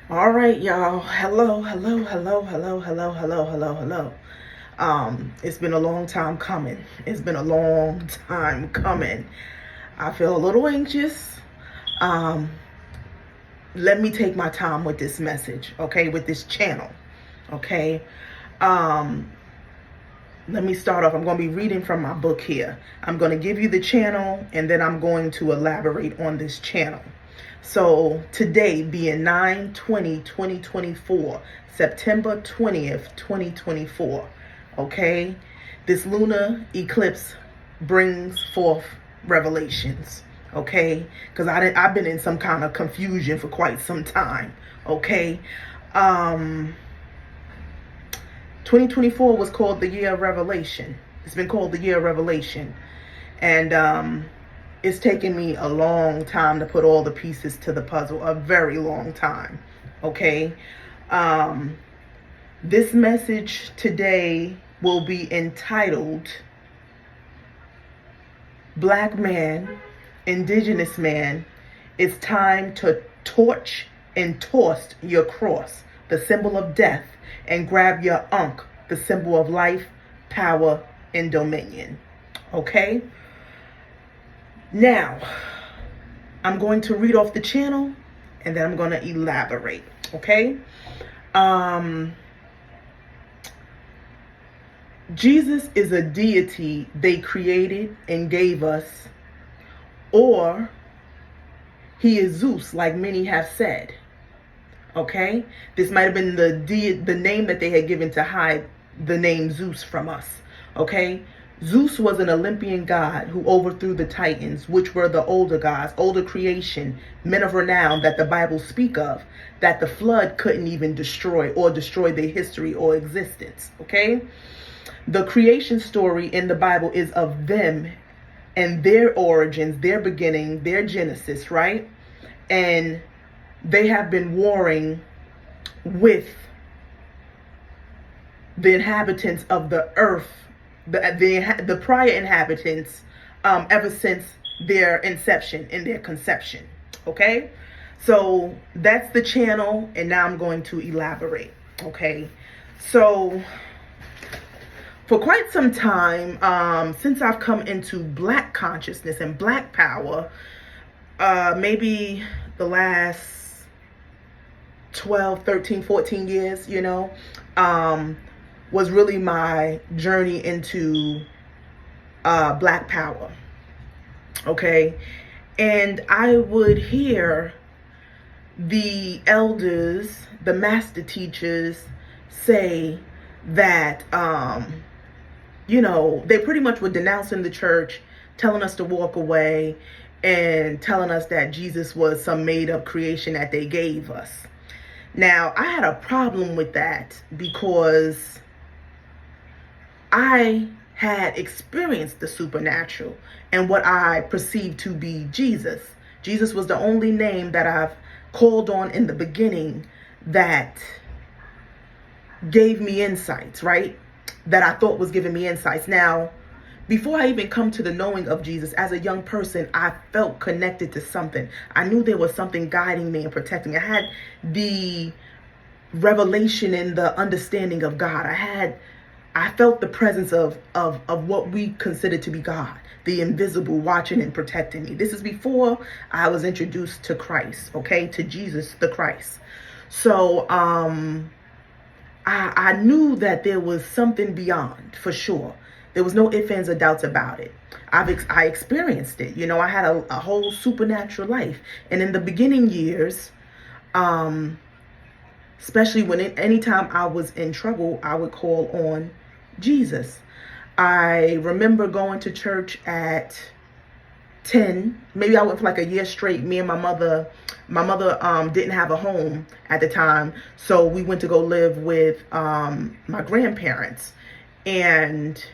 All right, y'all. Hello. It's been a long time coming. It's been a long time coming. I feel a little anxious. Um, Let me take my time with this message, okay? With this channel, okay? Um, Let me start off. I'm going to be reading from my book here. I'm going to give you the channel and then I'm going to elaborate on this channel. So today being 9/20/2024, September 20th, 2024, okay? This lunar eclipse brings forth revelations, okay? Because I've been in some kind of confusion for quite some time, okay? Um, 2024 was called the year of revelation. It's been called the year of revelation. And it's taken me a long time to put all the pieces to the puzzle, a very long time. Okay. Um, this message today will be entitled Black Man, Indigenous Man, It's Time to Torch and Toss Your Cross, the symbol of death, and grab your Anhk, the symbol of life, power, and dominion. Okay? Now, I'm going to read off the channel and then I'm going to elaborate. Okay? Jesus is a deity they created and gave us, or he is Zeus, like many have said. Okay? This might have been the name that they had given to hide the name Zeus from us. Okay? Zeus was an Olympian god who overthrew the Titans, which were the older gods, older creation, men of renown that the Bible speak of, that the flood couldn't even destroy or destroy their history or existence. Okay? The creation story in the Bible is of them and their origins, their beginning, their genesis, right? And they have been warring with the inhabitants of the earth, the prior inhabitants, ever since their inception and their conception. Okay, so that's the channel, and now I'm going to elaborate. Okay, so for quite some time, since I've come into Black consciousness and Black power, maybe the last 12, 13, 14 years, was really my journey into Black power. Okay. And I would hear the elders, the master teachers say that, they pretty much were denouncing the church, telling us to walk away, and telling us that Jesus was some made up creation that they gave us. Now, I had a problem with that because I had experienced the supernatural and what I perceived to be Jesus. Jesus was the only name that I've called on in the beginning that gave me insights, right? That I thought was giving me insights. Now, before I even come to the knowing of Jesus, as a young person, I felt connected to something. I knew there was something guiding me and protecting me. I had the revelation and the understanding of God. I felt the presence of what we consider to be God, the invisible, watching and protecting me. This is before I was introduced to Christ, okay, to Jesus the Christ. So I knew that there was something beyond, for sure. There was no ifs, ands, or doubts about it. I experienced it. I had a whole supernatural life. And in the beginning years, especially anytime I was in trouble, I would call on Jesus. I remember going to church at 10. Maybe I went for like a year straight. Me and my mother didn't have a home at the time, so we went to go live with my grandparents, and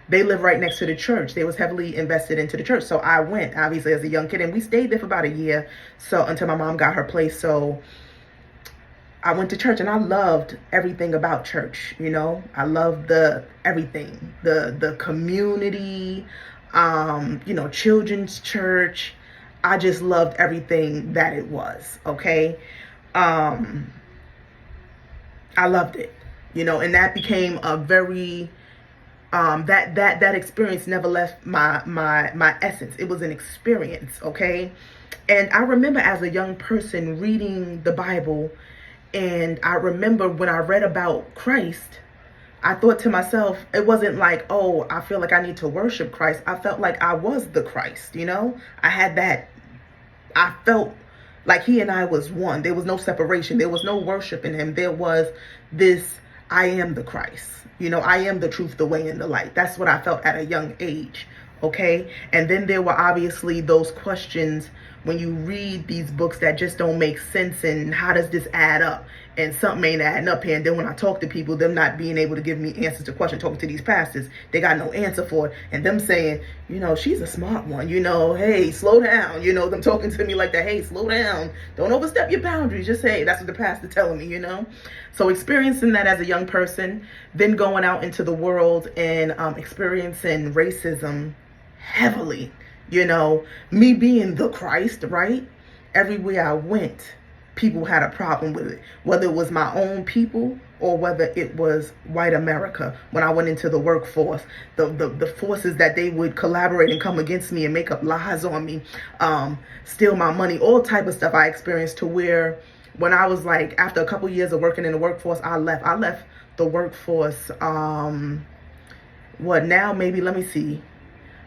they lived right next to the church. They was heavily invested into the church, so I went obviously as a young kid, and we stayed there for about a year, so until my mom got her place. So I went to church and I loved everything about church. I loved everything, the community, children's church. I just loved everything that it was. Okay. um, I loved it, and that became a very that experience never left my essence. It was an experience, okay? And I remember as a young person reading the Bible, and I remember when I read about Christ, I thought to myself, it wasn't like, oh, I feel like I need to worship Christ. I felt like I was the Christ, I had that. I felt like he and I was one. There was no separation. There was no worship in him. There was this, I am the Christ. I am the truth, the way, and the light. That's what I felt at a young age. Okay. And then there were obviously those questions when you read these books that just don't make sense, and how does this add up? And something ain't adding up here. And then when I talk to people, them not being able to give me answers to questions, talking to these pastors, they got no answer for it. And them saying, she's a smart one, hey, slow down. Them talking to me like that, hey, slow down. Don't overstep your boundaries. Just say, that's what the pastor telling me, So experiencing that as a young person, then going out into the world and experiencing racism heavily, me being the Christ, right? Everywhere I went, people had a problem with it, whether it was my own people or whether it was white America. When I went into the workforce, the forces that they would collaborate and come against me and make up lies on me, steal my money, all type of stuff I experienced, to where when I was like, after a couple years of working in the workforce, I left the workforce. What now? Maybe, let me see.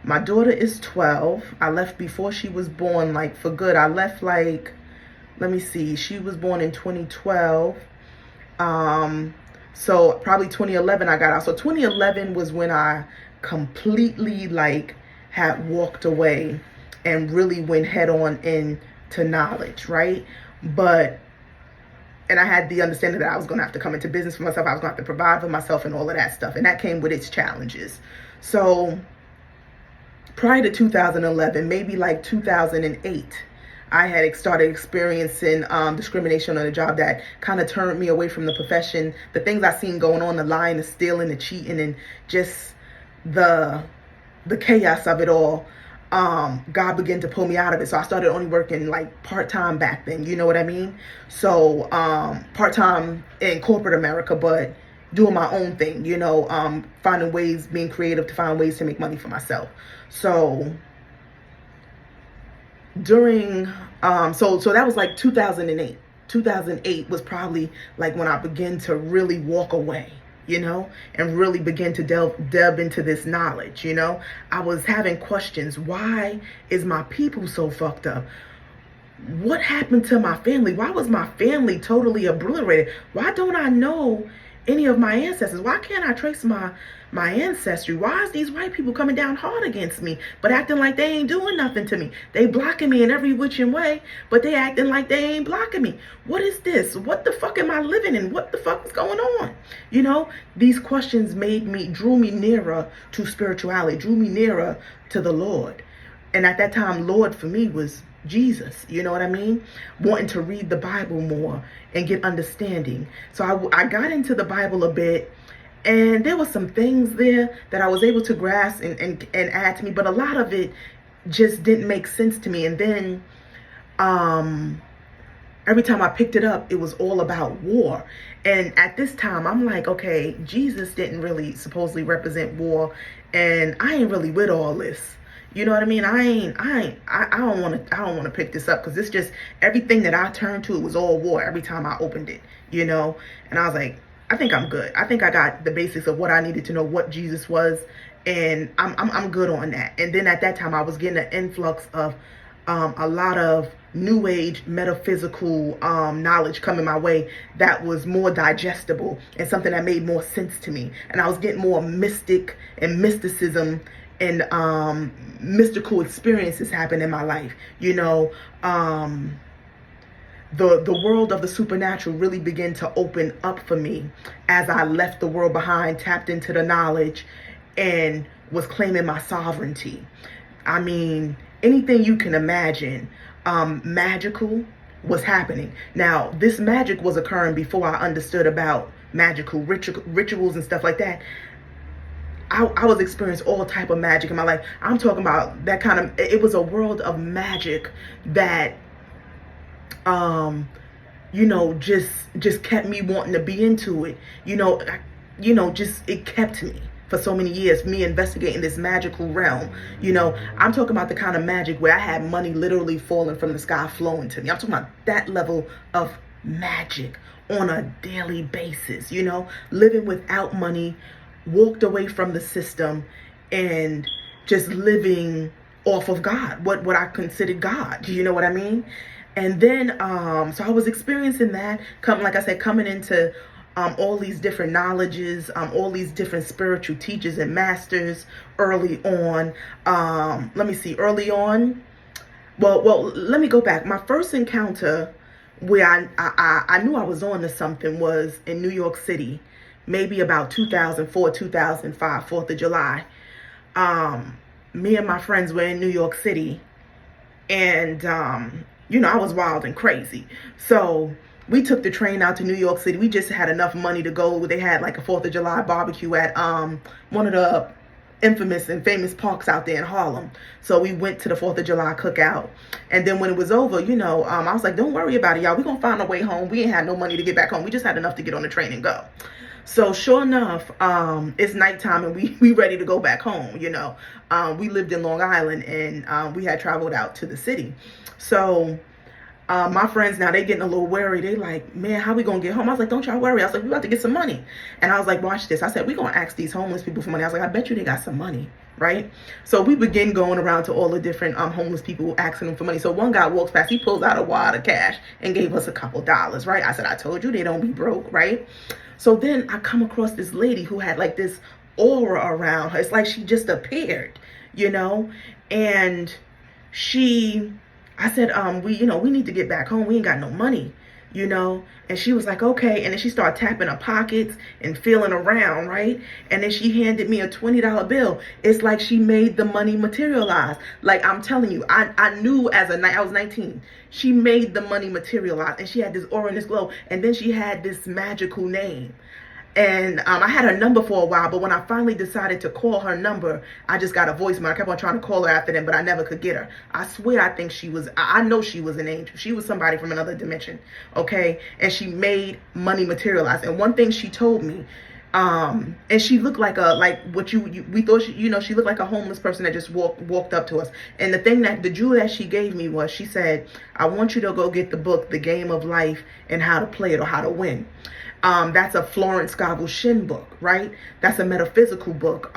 My daughter is 12. I left before she was born, like for good. I left like, let me see, she was born in 2012. So probably 2011 I got out. So 2011 was when I completely like had walked away and really went head on into knowledge, right? And I had the understanding that I was going to have to come into business for myself. I was going to have to provide for myself and all of that stuff. And that came with its challenges. So prior to 2011, maybe like 2008, I had started experiencing discrimination on the job that kind of turned me away from the profession. The things I seen going on, the lying, the stealing, the cheating, and just the chaos of it all. God began to pull me out of it. So I started only working like part-time back then. You know what I mean? So part-time in corporate America, but doing my own thing, finding ways, being creative to find ways to make money for myself. So during so that was like 2008 was probably like when I began to really walk away, and really begin to delve into this knowledge. I was having questions. Why is my people so fucked up? What happened to my family? Why was my family totally obliterated? Why don't I know any of my ancestors? Why can't I trace my ancestry? Why is these white people coming down hard against me, but acting like they ain't doing nothing to me? They blocking me in every which way, but they acting like they ain't blocking me. What is this? What the fuck am I living in? What the fuck is going on? These questions drew me nearer to spirituality, drew me nearer to the Lord. And at that time, Lord for me was Jesus, you know what I mean? Wanting to read the Bible more and get understanding. So I got into the Bible a bit, and there were some things there that I was able to grasp and add to me, but a lot of it just didn't make sense to me. And then every time I picked it up, it was all about war. And at this time, I'm like, okay, Jesus didn't really supposedly represent war, and I ain't really with all this. You know what I mean? I don't want to pick this up, because it's just everything that I turned to, it was all war every time I opened it, And I was like, I think I'm good. I think I got the basics of what I needed to know, what Jesus was, and I'm good on that. And then at that time, I was getting an influx of a lot of new age metaphysical knowledge coming my way that was more digestible and something that made more sense to me. And I was getting more mystic and mysticism and mystical experiences happen in my life. The world of the supernatural really began to open up for me as I left the world behind, tapped into the knowledge, and was claiming my sovereignty. I mean, anything you can imagine, magical was happening. Now, this magic was occurring before I understood about magical rituals and stuff like that. I was experiencing all type of magic in my life. I'm talking about that kind of, it was a world of magic that just kept me wanting to be into it. Just it kept me for so many years, me investigating this magical realm. I'm talking about the kind of magic where I had money literally falling from the sky, flowing to me. I'm talking about that level of magic on a daily basis, living without money, walked away from the system, and just living off of God, what I considered God. You know what I mean? And then, so I was experiencing that, like I said, coming into all these different knowledges, all these different spiritual teachers and masters early on. Early on. Well, let me go back. My first encounter where I knew I was on to something was in New York City, maybe about 2004, 2005, 4th of July. Me and my friends were in New York City, and I was wild and crazy. So we took the train out to New York City. We just had enough money to go. They had like a 4th of July barbecue at one of the infamous and famous parks out there in Harlem. So we went to the 4th of July cookout. And then when it was over, I was like, don't worry about it, y'all. We're going to find a way home. We ain't had no money to get back home. We just had enough to get on the train and go. So sure enough, it's nighttime and we ready to go back home. We lived in Long Island, and we had traveled out to the city. So my friends now, they getting a little worried. They like, man, how we gonna get home? I was like, don't y'all worry. I was like, we about to get some money. And I was like, watch this. I said, we gonna ask these homeless people for money. I was like, I bet you they got some money, right? So we begin going around to all the different homeless people, asking them for money. So one guy walks past, he pulls out a wad of cash and gave us a couple dollars, right? I said, I told you they don't be broke, right? So then I come across this lady who had like this aura around her. It's like she just appeared, and I said, we need to get back home. We ain't got no money, and she was like, okay. And then she started tapping her pockets and feeling around, right? And then she handed me a $20 bill. It's like she made the money materialize. Like, I'm telling you, I knew I was 19. She made the money materialize, and she had this aura and this glow. And then she had this magical name. And I had her number for a while, but when I finally decided to call her number, I just got a voicemail. I kept on trying to call her after that, but I never could get her. I swear, I know she was an angel. She was somebody from another dimension, okay? And she made money materialize. And one thing she told me, and she looked like we thought she looked like a homeless person that just walked up to us. And the jewel that she gave me was, she said, I want you to go get the book, The Game of Life, and How to Play It or How to Win. That's a Florence Scovel Shinn book, right? That's a metaphysical book.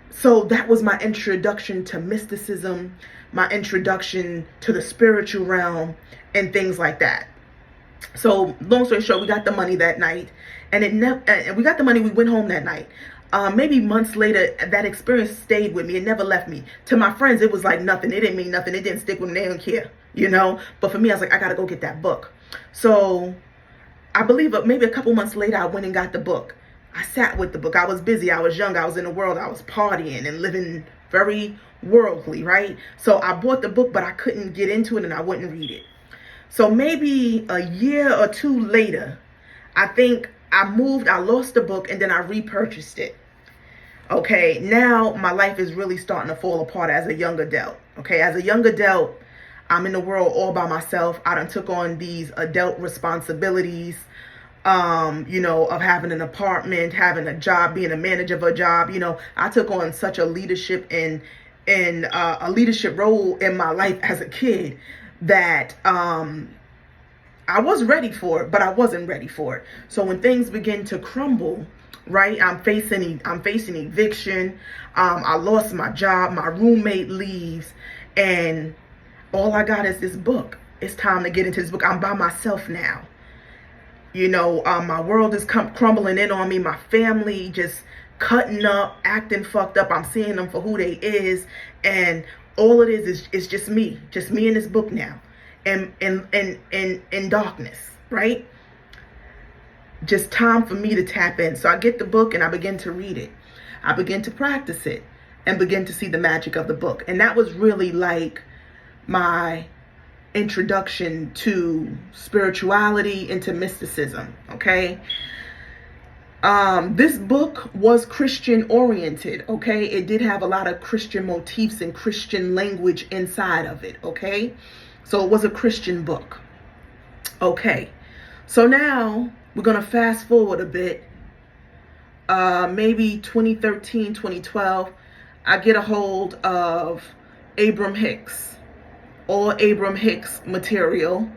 So that was my introduction to mysticism, my introduction to the spiritual realm and things like that. So long story short, we got the money that night, and we got the money. We went home that night. Maybe months later, that experience stayed with me. It never left me. To my friends, it was like nothing. It didn't mean nothing. It didn't stick with them. They didn't care, But for me, I was like, I got to go get that book. So I believe maybe a couple months later, I went and got the book. I sat with the book. I was busy. I was young. I was in the world. I was partying and living very worldly, right? So I bought the book, but I couldn't get into it and I wouldn't read it. So maybe a year or two later, I think I lost the book, and then I repurchased it. Okay, now my life is really starting to fall apart as a young adult. Okay, as a young adult, I'm in the world all by myself. I done took on these adult responsibilities, of having an apartment, having a job, being a manager of a job. I took on such a leadership and a leadership role in my life as a kid that I was ready for it, but I wasn't ready for it. So when things begin to crumble, right, I'm facing eviction. I lost my job. My roommate leaves, and all I got is this book. It's time to get into this book. I'm by myself now. My world is crumbling in on me. My family just cutting up, acting fucked up. I'm seeing them for who they is, and all it is just me in this book now, and in darkness, right? Just time for me to tap in. So I get the book and I begin to read it. I begin to practice it and begin to see the magic of the book. And that was really like my introduction to spirituality, into mysticism, okay? This book was Christian oriented, okay? It did have a lot of Christian motifs and Christian language inside of it, okay? So it was a Christian book. Okay, so now we're going to fast forward a bit. Maybe 2013, 2012, I get a hold of Abram Hicks, all Abram Hicks material.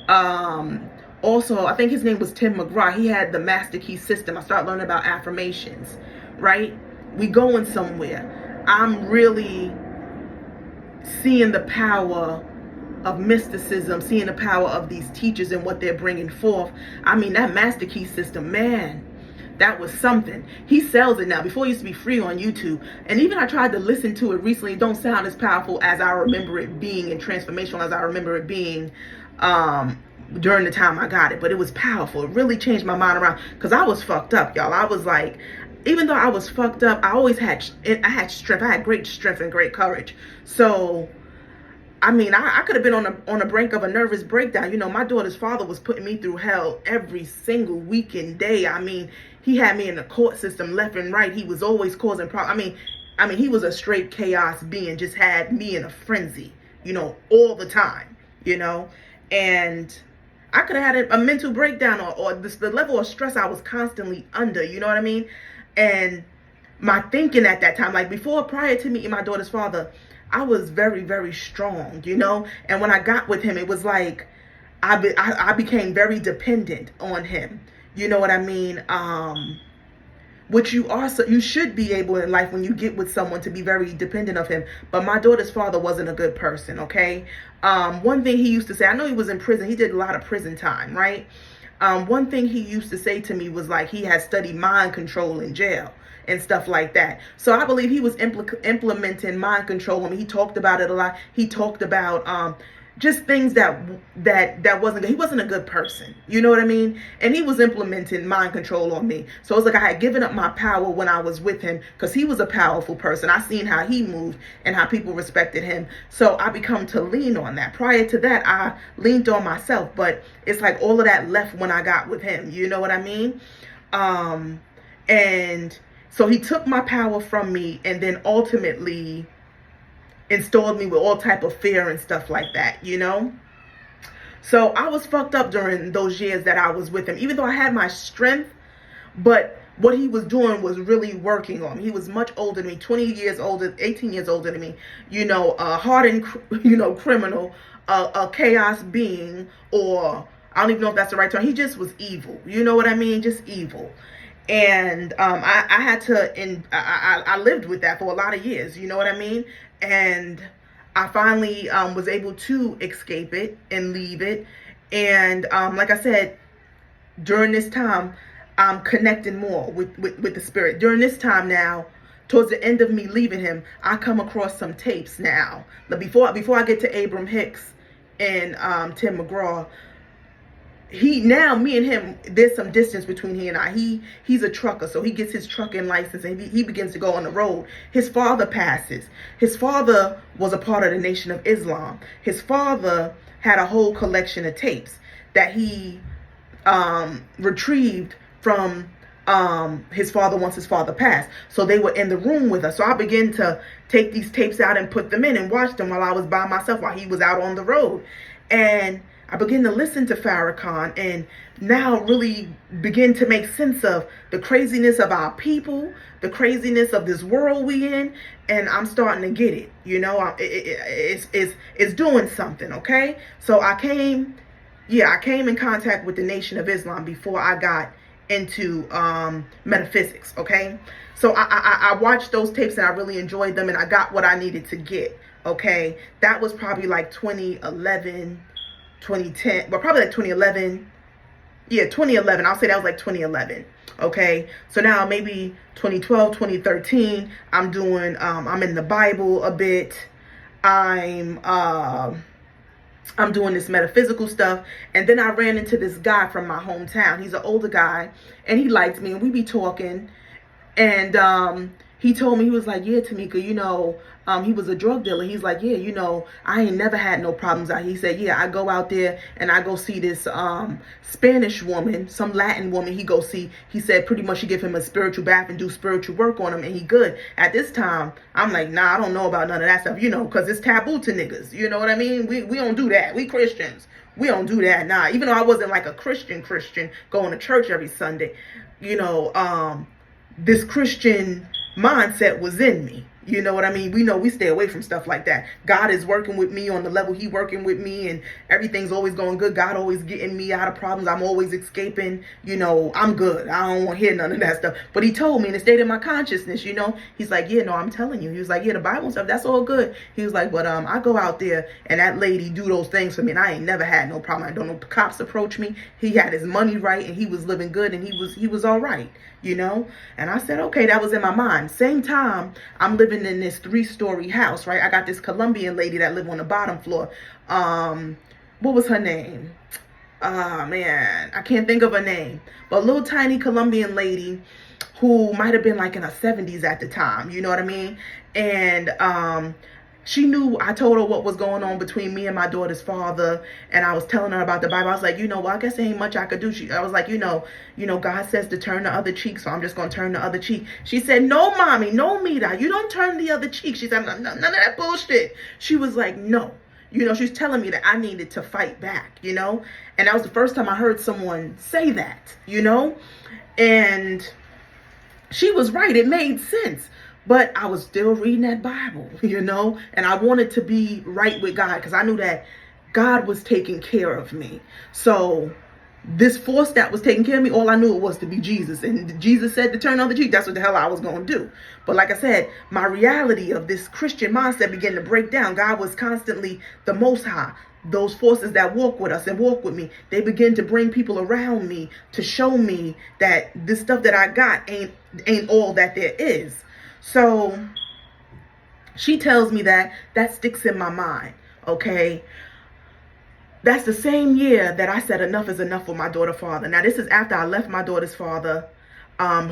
Also, I think his name was Tim McGraw. He had the Master Key System. I started learning about affirmations, right? We going somewhere. I'm really seeing the power of mysticism, seeing the power of these teachers and what they're bringing forth. I mean, that Master Key System, man, that was something. He sells it now. Before it used to be free on YouTube. And even I tried to listen to it recently. It don't sound as powerful as I remember it being and transformational as I remember it being during the time I got it. But it was powerful. It really changed my mind around. Because I was fucked up, y'all. I was like, even though I was fucked up, I always had strength. I had great strength and great courage. So I mean, I could have been on the brink of a nervous breakdown. You know, my daughter's father was putting me through hell every single weekend day. I mean, he had me in the court system left and right. He was always causing problems. I mean, he was a straight chaos being, just had me in a frenzy, you know, all the time, you know. And I could have had a mental breakdown or the level of stress I was constantly under, you know what I mean? And my thinking at that time, like prior to meeting my daughter's father, I was very, very strong, you know? And when I got with him, it was like I became very dependent on him. You know what I mean? Which you should be able in life when you get with someone to be very dependent of him. But my daughter's father wasn't a good person, okay? One thing he used to say, I know he was in prison. He did a lot of prison time, right? One thing he used to say to me was like he had studied mind control in jail and stuff like that. So I believe he was implementing mind control. I mean, he talked about it a lot. He talked about just things that wasn't good. He wasn't a good person. You know what I mean? And he was implementing mind control on me. So it was like I had given up my power when I was with him because he was a powerful person. I seen how he moved and how people respected him. So I become to lean on that. Prior to that, I leaned on myself. But it's like all of that left when I got with him. You know what I mean? And so he took my power from me and then ultimately installed me with all type of fear and stuff like that, you know? So I was fucked up during those years that I was with him, even though I had my strength, but what he was doing was really working on me. He was much older than me, 20 years older, 18 years older than me, you know, a hardened, you know, criminal, a chaos being, or I don't even know if that's the right term. He just was evil. You know what I mean? Just evil. And I had to, I lived with that for a lot of years, you know what I mean? And I finally was able to escape it and leave it. And like I said, during this time, I'm connecting more with the spirit. During this time now, towards the end of me leaving him, I come across some tapes now. But before I get to Abram Hicks and Tim McGraw, me and him, there's some distance between he and I. He's a trucker, so he gets his trucking license and he begins to go on the road. His father passes. His father was a part of the Nation of Islam. His father had a whole collection of tapes that he retrieved from his father once his father passed. So they were in the room with us. So I began to take these tapes out and put them in and watch them while I was by myself, while he was out on the road. And I began to listen to Farrakhan and now really begin to make sense of the craziness of our people, the craziness of this world we in, and I'm starting to get it. You know, it's doing something, okay? So I came in contact with the Nation of Islam before I got into metaphysics, okay? So I watched those tapes and I really enjoyed them and I got what I needed to get, okay? That was probably like 2011, 2010, but probably like 2011. Yeah, 2011. I'll say that was like 2011. Okay. So now maybe 2012, 2013, I'm doing, I'm in the Bible a bit. I'm doing this metaphysical stuff. And then I ran into this guy from my hometown. He's an older guy and he liked me and we be talking. And, he told me, he was like, yeah, Tamika, you know, he was a drug dealer. He's like, yeah, you know, I ain't never had no problems out here. He said, yeah, I go out there and I go see this Spanish woman, some Latin woman he go see. He said pretty much she give him a spiritual bath and do spiritual work on him and he good. At this time, I'm like, nah, I don't know about none of that stuff, you know, because it's taboo to niggas. You know what I mean? We don't do that. We Christians. We don't do that now. Even though I wasn't like a Christian going to church every Sunday, this Christian mindset was in me. You know what I mean? We know we stay away from stuff like that. God is working with me on the level he working with me, and everything's always going good. God always getting me out of problems. I'm always escaping. I'm good. I don't want to hear none of that stuff. But he told me in the state of my consciousness, he's like, yeah, no, I'm telling you. He was like, yeah, the Bible and stuff, that's all good. He was like, but I go out there and that lady do those things for me, and I ain't never had no problem. I don't know cops approach me. He had his money right, and he was living good, and he was all right. And I said, okay, that was in my mind. Same time, I'm living in this 3-story house, right? I got this Colombian lady that lived on the bottom floor. What was her name? Man, I can't think of her name. But a little tiny Colombian lady who might have been like in her 70s at the time. You know what I mean? And she knew. I told her what was going on between me and my daughter's father, and I was telling her about the Bible. I was like, well, I guess there ain't much I could do. I was like, God says to turn the other cheek, so I'm just gonna turn the other cheek. She said, no, mommy, no, Mita, you don't turn the other cheek. She said, none of that bullshit. She was like, no. She's telling me that I needed to fight back, and that was the first time I heard someone say that, and she was right. It made sense. But I was still reading that Bible, and I wanted to be right with God because I knew that God was taking care of me. So this force that was taking care of me, all I knew it was to be Jesus. And Jesus said to turn on the cheek. That's what the hell I was going to do. But like I said, my reality of this Christian mindset began to break down. God was constantly the Most High. Those forces that walk with us and walk with me, they begin to bring people around me to show me that this stuff that I got ain't all that there is. So she tells me that sticks in my mind, okay? That's the same year that I said enough is enough with my daughter's father. Now, this is after I left my daughter's father.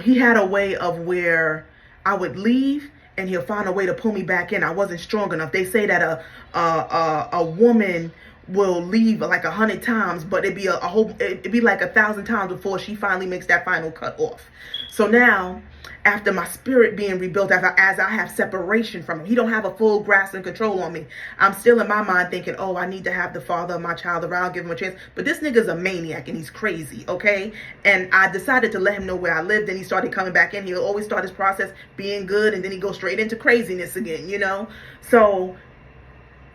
He had a way of where I would leave and he'll find a way to pull me back in. I wasn't strong enough. They say that a woman will leave like 100 times, but it'd be like 1,000 times before she finally makes that final cut off. So now, after my spirit being rebuilt, as I have separation from him, he don't have a full grasp and control on me. I'm still in my mind thinking, oh, I need to have the father of my child around, give him a chance. But this nigga's a maniac and he's crazy, okay? And I decided to let him know where I lived, and he started coming back in. He'll always start his process being good, and then he goes straight into craziness again, So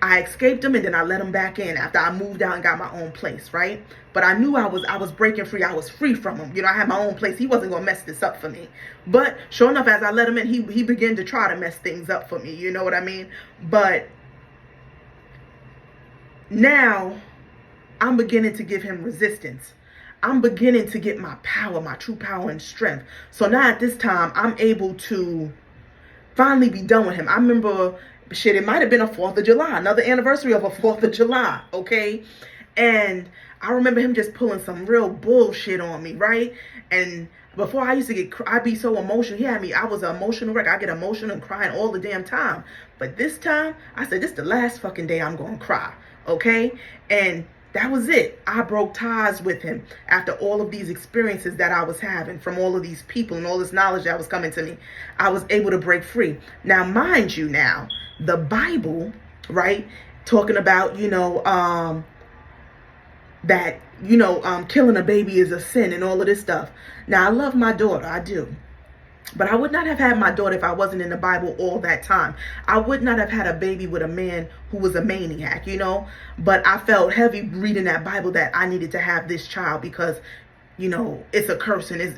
I escaped him, and then I let him back in after I moved out and got my own place, right? But I knew I was breaking free. I was free from him. I had my own place. He wasn't going to mess this up for me. But sure enough, as I let him in, he began to try to mess things up for me. You know what I mean? But now I'm beginning to give him resistance. I'm beginning to get my power, my true power and strength. So now at this time, I'm able to finally be done with him. I remember, it might have been a 4th of July, another anniversary of a 4th of July, okay? And I remember him just pulling some real bullshit on me, right? And before I used to I'd be so emotional. I was an emotional wreck. I get emotional and crying all the damn time. But this time, I said, this is the last fucking day I'm going to cry, okay? And that was it. I broke ties with him after all of these experiences that I was having from all of these people and all this knowledge that was coming to me. I was able to break free. Now, mind you, the Bible, right, talking about, that, killing a baby is a sin and all of this stuff. Now, I love my daughter. I do. But I would not have had my daughter if I wasn't in the Bible all that time. I would not have had a baby with a man who was a maniac, But I felt heavy reading that Bible that I needed to have this child because, it's a curse and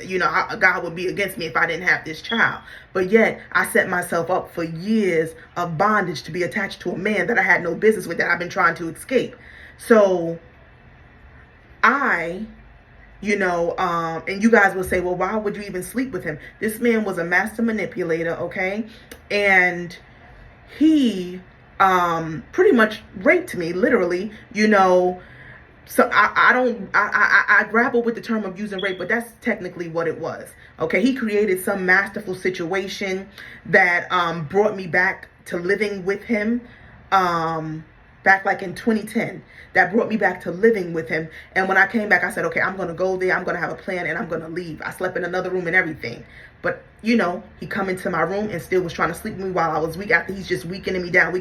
God would be against me if I didn't have this child. But yet I set myself up for years of bondage to be attached to a man that I had no business with, that I've been trying to escape. So and you guys will say, well, why would you even sleep with him? This man was a master manipulator, okay? And he pretty much raped me, literally, So I grapple with the term of using rape, but that's technically what it was, okay? He created some masterful situation that brought me back to living with him. back like in 2010, that brought me back to living with him. And when I came back, I said, okay, I'm going to go there. I'm going to have a plan and I'm going to leave. I slept in another room and everything. But, you know, he come into my room and still was trying to sleep with me while I was weak, after he's just weakening me down.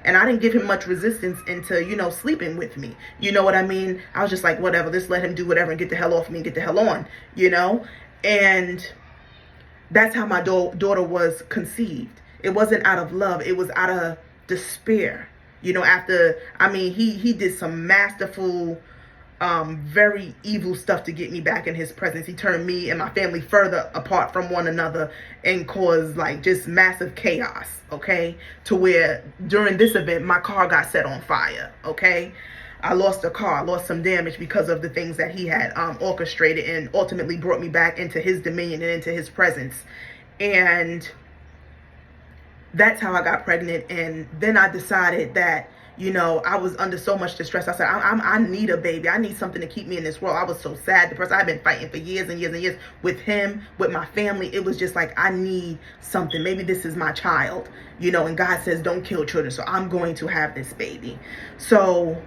And I didn't give him much resistance into, you know, sleeping with me. You know what I mean? I was just like, whatever, just let him do whatever and get the hell off me and get the hell on, you know? And that's how my daughter was conceived. It wasn't out of love. It was out of despair. You know, after, I mean, he did some masterful, very evil stuff to get me back in his presence. He turned me and my family further apart from one another and caused like just massive chaos, okay? To where during this event, my car got set on fire, okay? I lost a car, I lost some damage because of the things that he had orchestrated and ultimately brought me back into his dominion and into his presence. And that's how I got pregnant. And then I decided that, you know, I was under so much distress. I said, I need a baby. I need something to keep me in this world. I was so sad, depressed. I've been fighting for years and years and years with him, with my family. It was just like, I need something. Maybe this is my child, you know, and God says, don't kill children. So I'm going to have this baby. So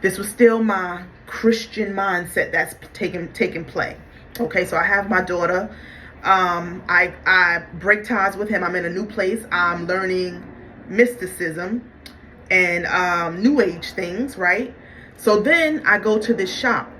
this was still my Christian mindset that's taking play. Okay, so I have my daughter. I break ties with him. I'm in a new place. I'm learning mysticism and new age things, right? So then I go to this shop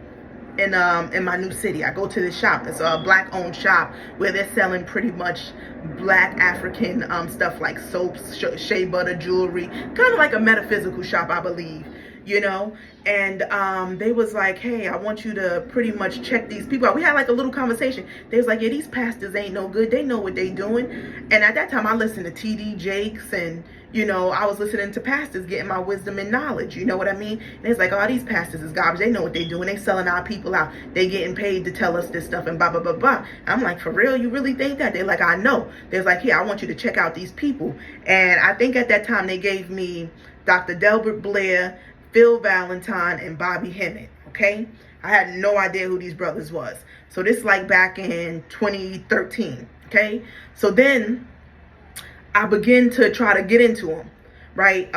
in my new city. I go to this shop. It's a black owned shop where they're selling pretty much black African stuff like soaps, shea butter, jewelry, kind of like a metaphysical shop, I believe. You know, and they was like, hey, I want you to pretty much check these people out. We had like a little conversation. They was like, yeah, these pastors ain't no good. They know what they doing. And at that time, I listened to T.D. Jakes and, you know, I was listening to pastors getting my wisdom and knowledge. You know what I mean? And it's like, oh, these pastors is garbage. They know what they doing. They selling our people out. They getting paid to tell us this stuff and blah, blah, blah, blah. I'm like, for real? You really think that? They're like, I know. They're like, here, I want you to check out these people. And I think at that time they gave me Dr. Delbert Blair, Phil Valentine, and Bobby Hemmett, okay? I had no idea who these brothers was. So this like back in 2013, okay? So then I begin to try to get into them, right?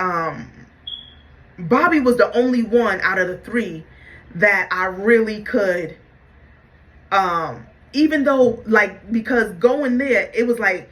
Bobby was the only one out of the three that I really could, even though like, because going there, it was like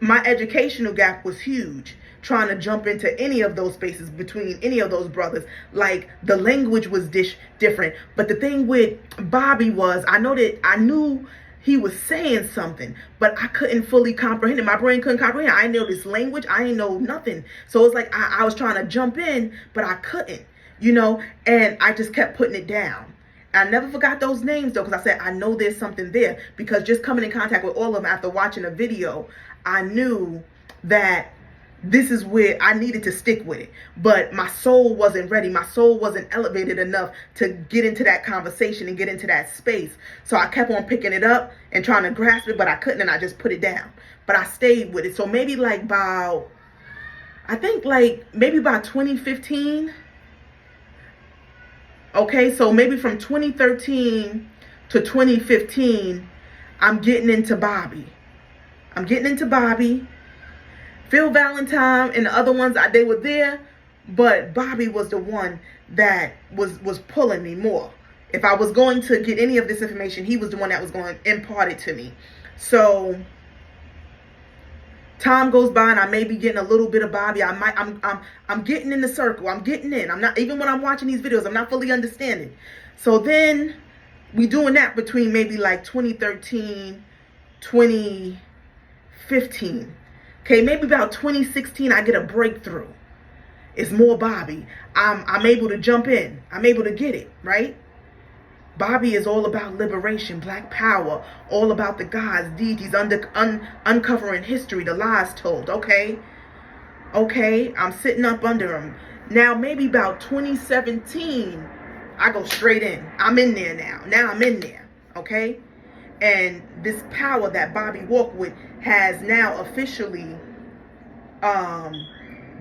my educational gap was huge. Trying to jump into any of those spaces between any of those brothers, like the language was different. But the thing with Bobby was, I knew he was saying something, but I couldn't fully comprehend it. My brain couldn't comprehend. I didn't know this language. I didn't know nothing. So it's like I was trying to jump in, but I couldn't, you know. And I just kept putting it down. I never forgot those names though, because I said I know there's something there. Because just coming in contact with all of them after watching a video, I knew that this is where I needed to stick with it. But my soul wasn't ready. My soul wasn't elevated enough to get into that conversation and get into that space. So I kept on picking it up and trying to grasp it, but I couldn't, and I just put it down. But I stayed with it. So maybe like about, I think like maybe by 2015. Okay, so maybe from 2013 to 2015, I'm getting into Bobby. Phil Valentine and the other ones, they were there, but Bobby was the one that was pulling me more. If I was going to get any of this information, he was the one that was going to impart it to me. So time goes by and I may be getting a little bit of Bobby. I'm getting in the circle. I'm getting in. I'm not, even when I'm watching these videos, I'm not fully understanding. So then we doing that between maybe like 2013, 2015. Okay, maybe about 2016, I get a breakthrough. It's more Bobby. I'm able to jump in. I'm able to get it, right? Bobby is all about liberation, black power, all about the gods, deities, uncovering history, the lies told, okay? Okay, I'm sitting up under him. Now, maybe about 2017, I go straight in. I'm in there now. Now I'm in there, okay? And this power that Bobby walked with has now officially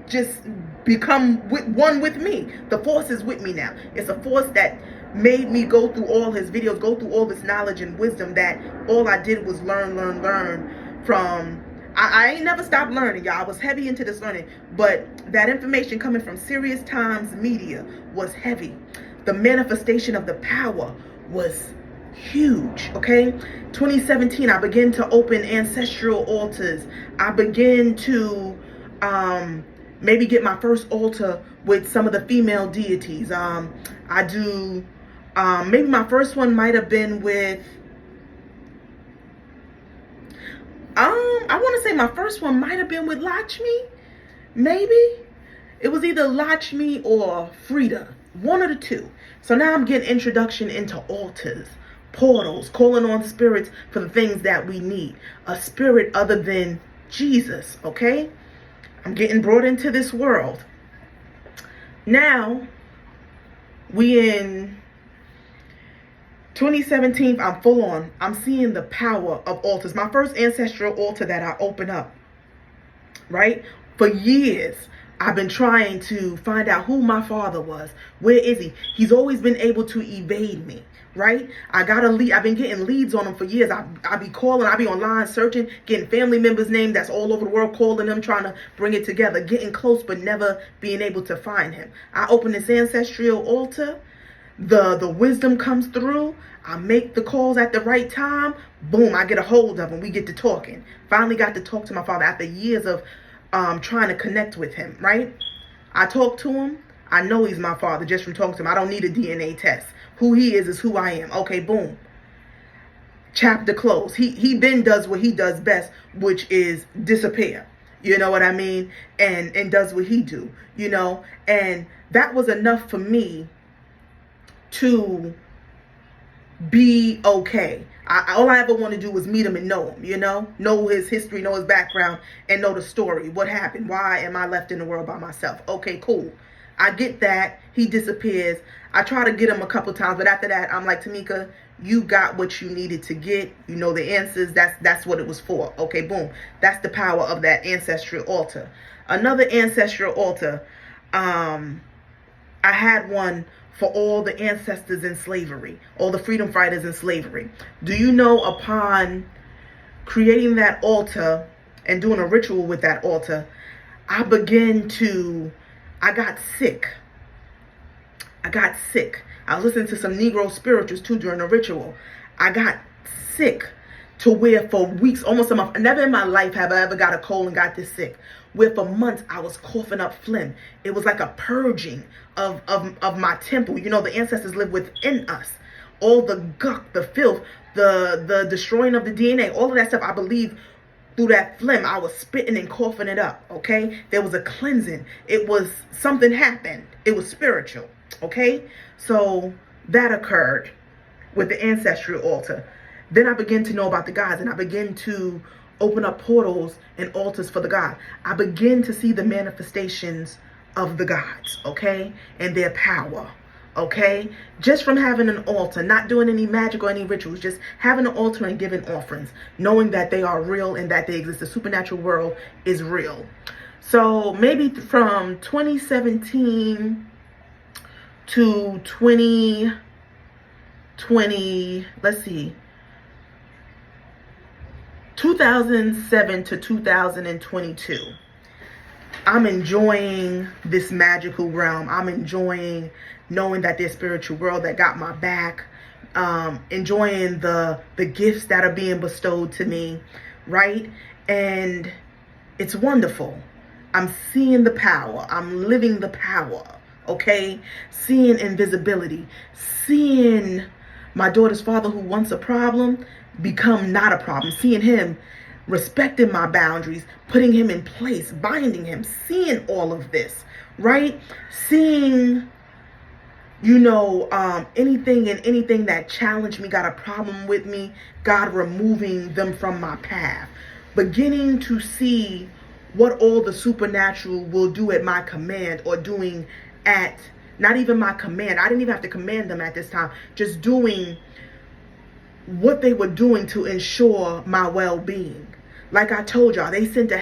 just become one with me. The force is with me now. It's a force that made me go through all his videos, go through all this knowledge and wisdom that all I did was learn from. I ain't never stopped learning, y'all. I was heavy into this learning, but that information coming from Serious Times Media was heavy. The manifestation of the power was huge. Okay, 2017, I began to open ancestral altars. I began to maybe get my first altar with some of the female deities. I do maybe my first one might have been with I want to say my first one might have been with Lakshmi. Maybe it was either Lakshmi or Frida, one of the two. So now I'm getting introduction into altars, portals, calling on spirits for the things that we need. A spirit other than Jesus, okay? I'm getting brought into this world. Now, we in 2017, I'm full on. I'm seeing the power of altars. My first ancestral altar that I open up, right? For years, I've been trying to find out who my father was. Where is he? He's always been able to evade me, right? I got a lead. I've been getting leads on him for years. I be calling. I be online searching, getting family members' names that's all over the world, calling them, trying to bring it together, getting close, but never being able to find him. I open this ancestral altar. The wisdom comes through. I make the calls at the right time. Boom, I get a hold of him. We get to talking. Finally got to talk to my father after years of trying to connect with him, right? I talk to him. I know he's my father just from talking to him. I don't need a DNA test. Who he is who I am. Okay, boom. Chapter closed. He then does what he does best, which is disappear. You know what I mean? And does what he do, you know? And that was enough for me to be okay. All I ever want to do was meet him and know him, you know his history, know his background, and know the story. What happened? Why am I left in the world by myself? Okay, cool. I get that. He disappears. I try to get him a couple times, but after that, I'm like, Tamika, you got what you needed to get. You know the answers. That's what it was for. Okay, boom. That's the power of that ancestral altar. Another ancestral altar. I had one for all the ancestors in slavery, all the freedom fighters in slavery. Do you know, upon creating that altar and doing a ritual with that altar, I got sick. I was listening to some Negro spirituals too during the ritual. I got sick to where for weeks, almost a month, never in my life have I ever got a cold and got this sick, where for months I was coughing up phlegm. It was like a purging of my temple. You know, the ancestors live within us. All the gunk, the filth, the destroying of the DNA, all of that stuff, I believe through that phlegm, I was spitting and coughing it up, okay? There was a cleansing. It was, something happened. It was spiritual, okay? So that occurred with the ancestral altar. Then I began to know about the gods, and I began to open up portals and altars for the God. I begin to see the manifestations of the gods, okay? And their power, okay? Just from having an altar, not doing any magic or any rituals, just having an altar and giving offerings, knowing that they are real and that they exist. The supernatural world is real. So maybe from 2017 to 2020, let's see, 2007 to 2022, I'm enjoying this magical realm. I'm enjoying knowing that there's spiritual world that got my back, enjoying the gifts that are being bestowed to me, right? And it's wonderful. I'm seeing the power. I'm living the power, okay? Seeing invisibility, seeing my daughter's father, who once a problem, become not a problem, seeing him respecting my boundaries, putting him in place, binding him, seeing all of this, right? Seeing, you know, anything that challenged me, got a problem with me, God removing them from my path, beginning to see what all the supernatural will do at my command, or doing at, not even my command. I didn't even have to command them at this time, just doing what they were doing to ensure my well-being. Like I told y'all, they sent 2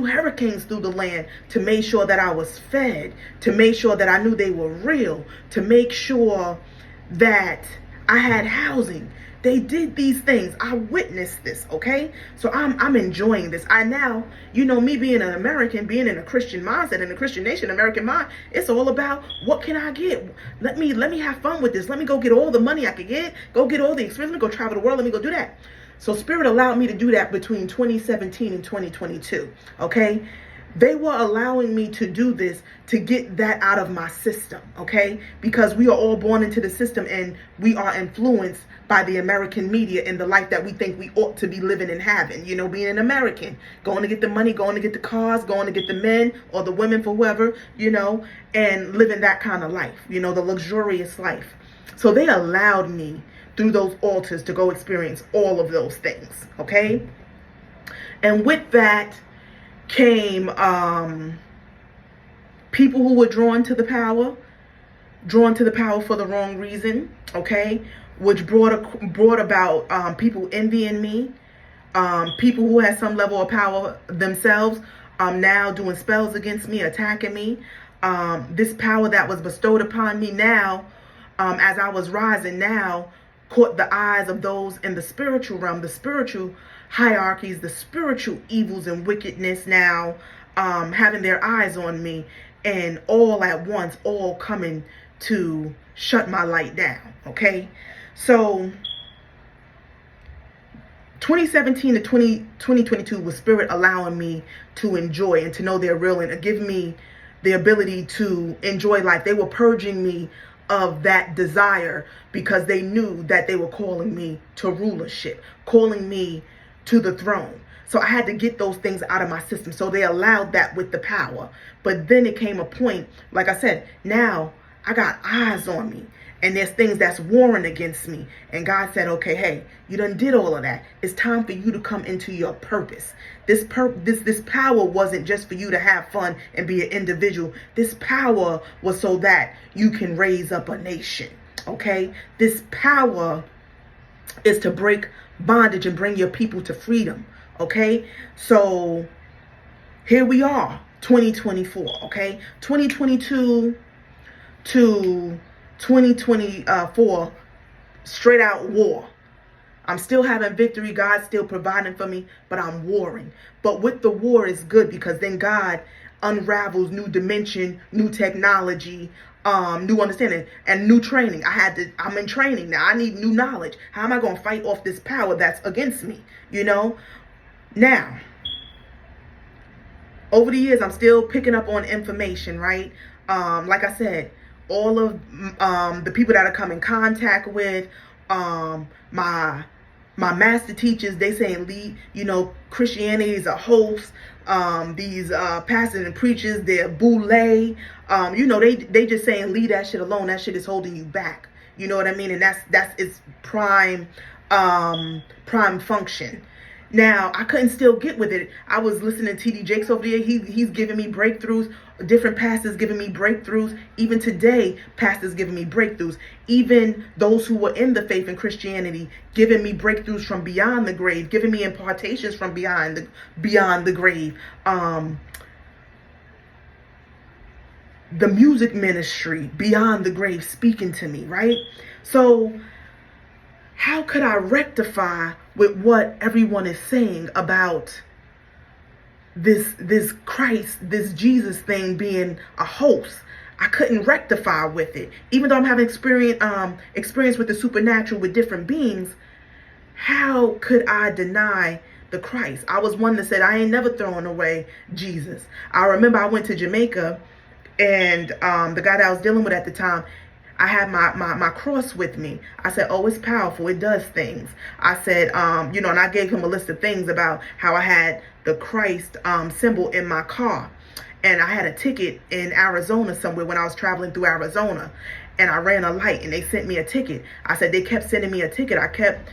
hurricanes through the land to make sure that I was fed, to make sure that I knew they were real, to make sure that I had housing. They did these things. I witnessed this, okay? So I'm enjoying this. I now, me being an American, being in a Christian mindset, in a Christian nation, American mind, it's all about what can I get? Let me have fun with this. Let me go get all the money I could get, go get all the experience, let me go travel the world, let me go do that. So Spirit allowed me to do that between 2017 and 2022, okay? They were allowing me to do this to get that out of my system, okay? Because we are all born into the system and we are influenced by the American media and the life that we think we ought to be living and having. Being an American, going to get the money, going to get the cars, going to get the men or the women for whoever, and living that kind of life, the luxurious life. So they allowed me through those altars to go experience all of those things, okay? And with that came people who were drawn to the power for the wrong reason, okay? Which brought about people envying me, people who had some level of power themselves, now doing spells against me, attacking me. This power that was bestowed upon me now, as I was rising now, caught the eyes of those in the spiritual realm, the spiritual hierarchies, the spiritual evils and wickedness now, having their eyes on me, and all at once, all coming to shut my light down, okay? So 2017 to 2022 was Spirit allowing me to enjoy and to know they're real and to give me the ability to enjoy life. They were purging me of that desire because they knew that they were calling me to rulership, calling me to the throne. So I had to get those things out of my system. So they allowed that with the power. But then it came a point, like I said, now I got eyes on me. And there's things that's warring against me. And God said, okay, hey, you done did all of that. It's time for you to come into your purpose. This power wasn't just for you to have fun and be an individual. This power was so that you can raise up a nation. Okay? This power is to break bondage and bring your people to freedom. Okay? So here we are, 2024. Okay? 2022 to 2024, straight out war. I'm still having victory. God's still providing for me, but I'm warring. But with the war is good because then God unravels new dimension, new technology, new understanding, and new training. I'm in training now. I need new knowledge. How am I going to fight off this power that's against me? Now, over the years, I'm still picking up on information, right? Like I said, all of the people that I come in contact with, my master teachers, they saying Christianity is a hoax. These pastors and preachers, they're boule. They just saying leave that shit alone. That shit is holding you back. You know what I mean? And that's its prime function. Now, I couldn't still get with it. I was listening to T.D. Jakes over there. He's giving me breakthroughs. Different pastors giving me breakthroughs. Even today, pastors giving me breakthroughs. Even those who were in the faith in Christianity giving me breakthroughs from beyond the grave, giving me impartations from beyond the grave. The music ministry beyond the grave speaking to me, right? So how could I rectify with what everyone is saying about this Christ, this Jesus thing being a hoax? I couldn't rectify with it. Even though I'm having experience with the supernatural with different beings, how could I deny the Christ? I was one that said, I ain't never throwing away Jesus. I remember I went to Jamaica and the guy that I was dealing with at the time, I had my cross with me. I said, oh, it's powerful. It does things. I said, and I gave him a list of things about how I had the Christ symbol in my car. And I had a ticket in Arizona somewhere when I was traveling through Arizona. And I ran a light and they sent me a ticket. I said, they kept sending me a ticket. I kept,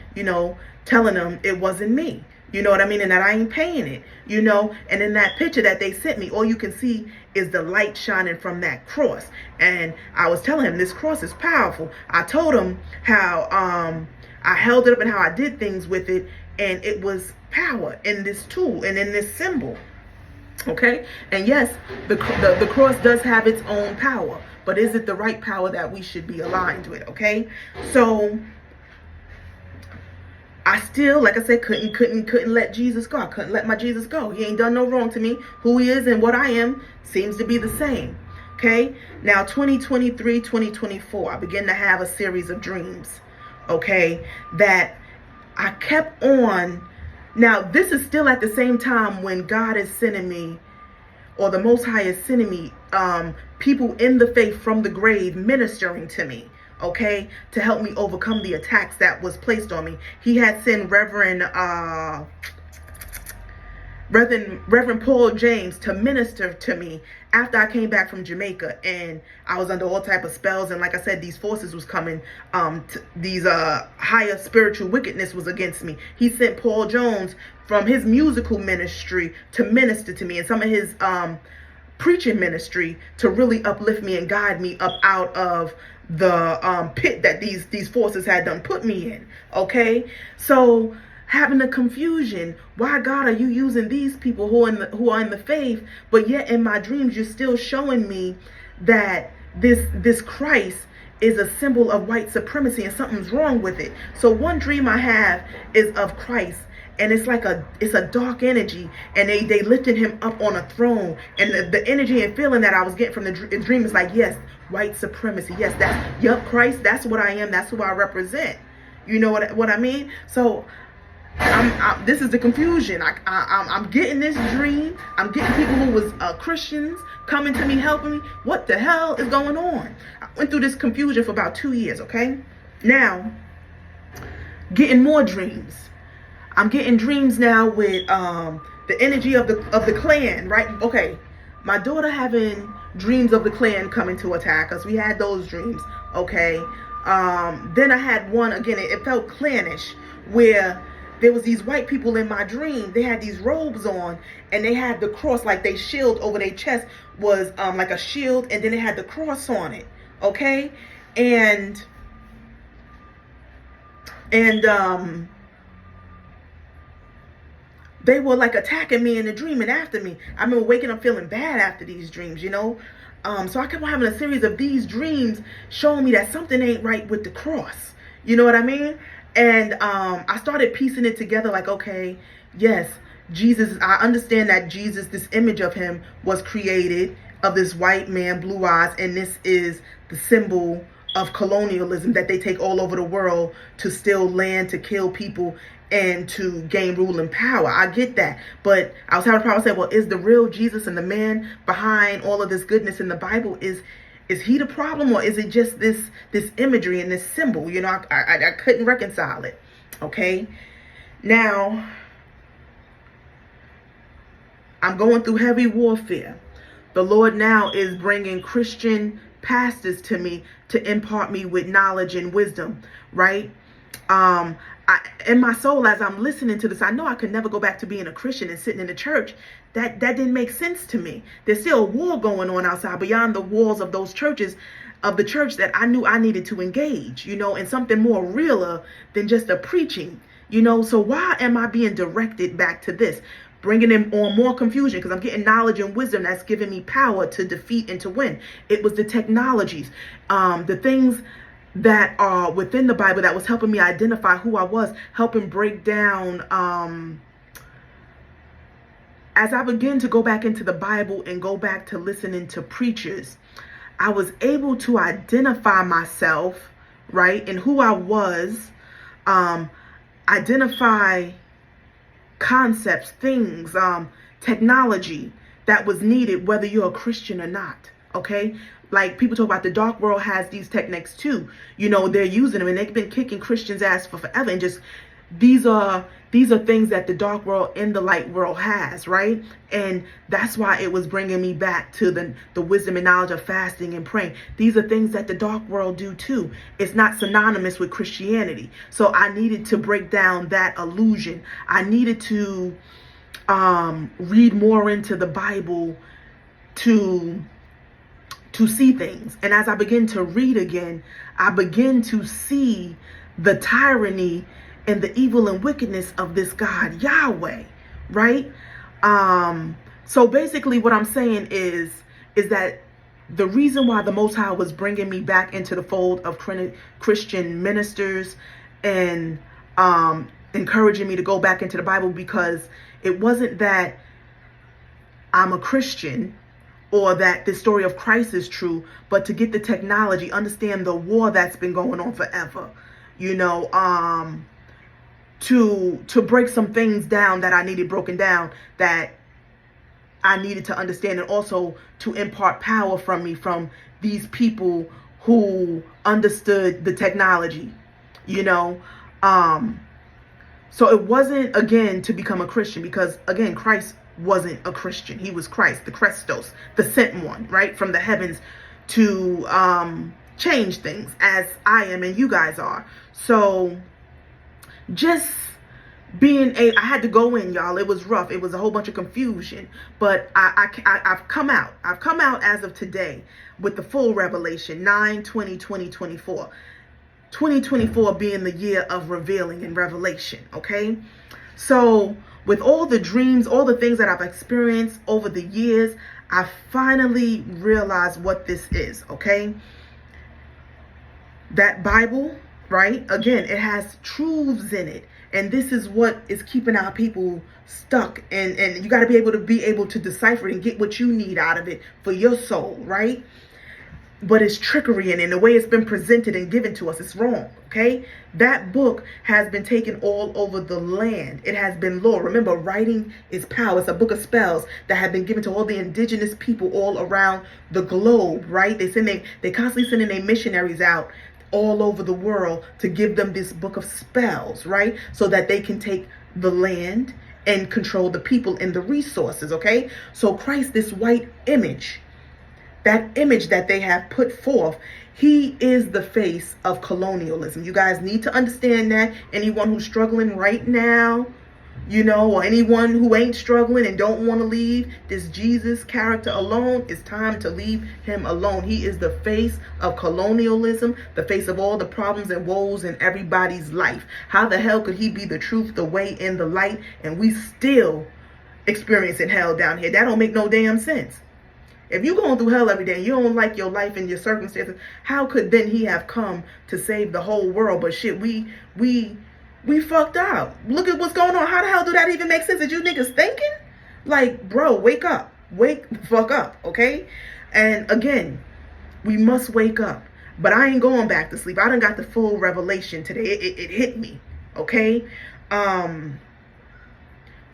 telling them it wasn't me. You know what I mean? And that I ain't paying it, And in that picture that they sent me, all you can see is the light shining from that cross. And I was telling him this cross is powerful. I told him how I held it up and how I did things with it. And it was power in this tool and in this symbol. Okay? And yes, the cross does have its own power. But is it the right power that we should be aligned with? Okay? So I still, like I said, couldn't let Jesus go. I couldn't let my Jesus go. He ain't done no wrong to me. Who he is and what I am seems to be the same. Okay? Now 2023, 2024, I began to have a series of dreams. Okay? That I kept on. Now, this is still at the same time when God is sending me, or the Most High is sending me, people in the faith from the grave ministering to me, okay, to help me overcome the attacks that was placed on me. He had sent Reverend Paul James to minister to me after I came back from Jamaica, and I was under all type of spells, and like I said, these forces was coming, these higher spiritual wickedness was against me. He sent Paul Jones from his musical ministry to minister to me, and some of his preaching ministry to really uplift me and guide me up out of the pit that these forces had done put me in. Okay, so having the confusion, why God are you using these people who are in the faith, but yet in my dreams you're still showing me that this Christ is a symbol of white supremacy and something's wrong with it. So one dream I have is of Christ, and it's like it's a dark energy, and they lifted him up on a throne, and the energy and feeling that I was getting from the dream is like, yes, white supremacy, yes, Christ, that's what I am, that's who I represent. You know what I mean? So this is the confusion. I'm getting this dream. I'm getting people who was Christians coming to me, helping me. What the hell is going on? I went through this confusion for about 2 years. Okay, now getting more dreams. I'm getting dreams now with the energy of the clan, right? Okay, my daughter having dreams of the clan coming to attack us. We had those dreams. Okay, then I had one again. It felt clannish, where there was these white people in my dream. They had these robes on, and they had the cross, like they shield over their chest was like a shield, and then it had the cross on it. Okay, and they were like attacking me in the dream and after me. I remember waking up feeling bad after these dreams, you know. So I kept on having a series of these dreams showing me that something ain't right with the cross. You know what I mean? And I started piecing it together like, okay, yes, Jesus, I understand that Jesus, this image of him was created of this white man, blue eyes, and this is the symbol of colonialism that they take all over the world to steal land, to kill people, and to gain rule and power. I get that. But I was having a problem saying, well, is the real Jesus and the man behind all of this goodness in the Bible, is he the problem, or is it just this imagery and this symbol? You know, I couldn't reconcile it. Okay, now I'm going through heavy warfare. The Lord now is bringing Christian pastors to me to impart me with knowledge and wisdom, right? In my soul, as I'm listening to this, I know I could never go back to being a Christian and sitting in the church. That didn't make sense to me. There's still a war going on outside beyond the walls of those churches, of the church that I knew I needed to engage, you know, and something more realer than just a preaching, you know. So why am I being directed back to this? Bringing in on more confusion, because I'm getting knowledge and wisdom that's giving me power to defeat and to win. It was the technologies, the things that are within the Bible that was helping me identify who I was, helping break down. As I began to go back into the Bible and go back to listening to preachers, I was able to identify myself, right, and who I was, identify concepts, things, technology that was needed, whether you're a Christian or not. Okay, like people talk about the dark world has these techniques too. You know, they're using them, and they've been kicking Christians' ass for forever. And just these are things that the dark world and the light world has, right? And that's why it was bringing me back to the wisdom and knowledge of fasting and praying. These are things that the dark world do too. It's not synonymous with Christianity. So I needed to break down that illusion. I needed to read more into the Bible to see things. And as I begin to read again, I begin to see the tyranny and the evil and wickedness of this God, Yahweh, right? So basically what I'm saying is that the reason why the Most High was bringing me back into the fold of Christian ministers and encouraging me to go back into the Bible, because it wasn't that I'm a Christian or that the story of Christ is true, but to get the technology, understand the war that's been going on forever, to break some things down that I needed broken down, that I needed to understand, and also to impart power from these people who understood the technology, So it wasn't, again, to become a Christian, because, again, Christ wasn't a Christian. He was Christ, the Christos, the sent one, right, from the heavens to change things, as I am and you guys are. So just I had to go in, y'all. It was rough. It was a whole bunch of confusion, but I've come out. I've come out as of today with the full revelation, 9/20/2024. 2024 being the year of revealing and revelation, okay? So with all the dreams, all the things that I've experienced over the years, I finally realized what this is, okay? That Bible, right? Again, it has truths in it. And this is what is keeping our people stuck. And you got to be able to decipher it and get what you need out of it for your soul, right? But it's trickery, and in the way it's been presented and given to us, it's wrong, okay? That book has been taken all over the land. It has been law. Remember, writing is power. It's a book of spells that have been given to all the indigenous people all around the globe, right? They constantly sending their missionaries out all over the world to give them this book of spells, right? So that they can take the land and control the people and the resources, okay? So Christ, this white image, that image that they have put forth, he is the face of colonialism. You guys need to understand that. Anyone who's struggling right now, or anyone who ain't struggling and don't want to leave this Jesus character alone, it's time to leave him alone. He is the face of colonialism, the face of all the problems and woes in everybody's life. How the hell could he be the truth, the way, and the light, and we still experiencing hell down here? That don't make no damn sense. If you're going through hell every day and you don't like your life and your circumstances, how could then he have come to save the whole world? But shit, we fucked up. Look at what's going on. How the hell do that even make sense? Is you niggas thinking? Like, bro, wake up. Wake the fuck up, okay? And again, we must wake up. But I ain't going back to sleep. I done got the full revelation today. It hit me, okay?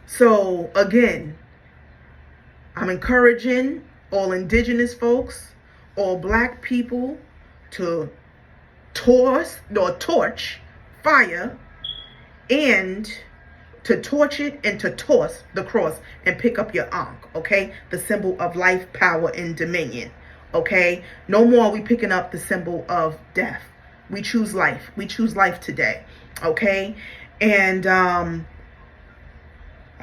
So, again, I'm encouraging all indigenous folks, all black people to torch fire, and to torch it and to toss the cross and pick up your Anhk, okay? The symbol of life, power, and dominion, okay? No more are we picking up the symbol of death. We choose life. We choose life today, okay? And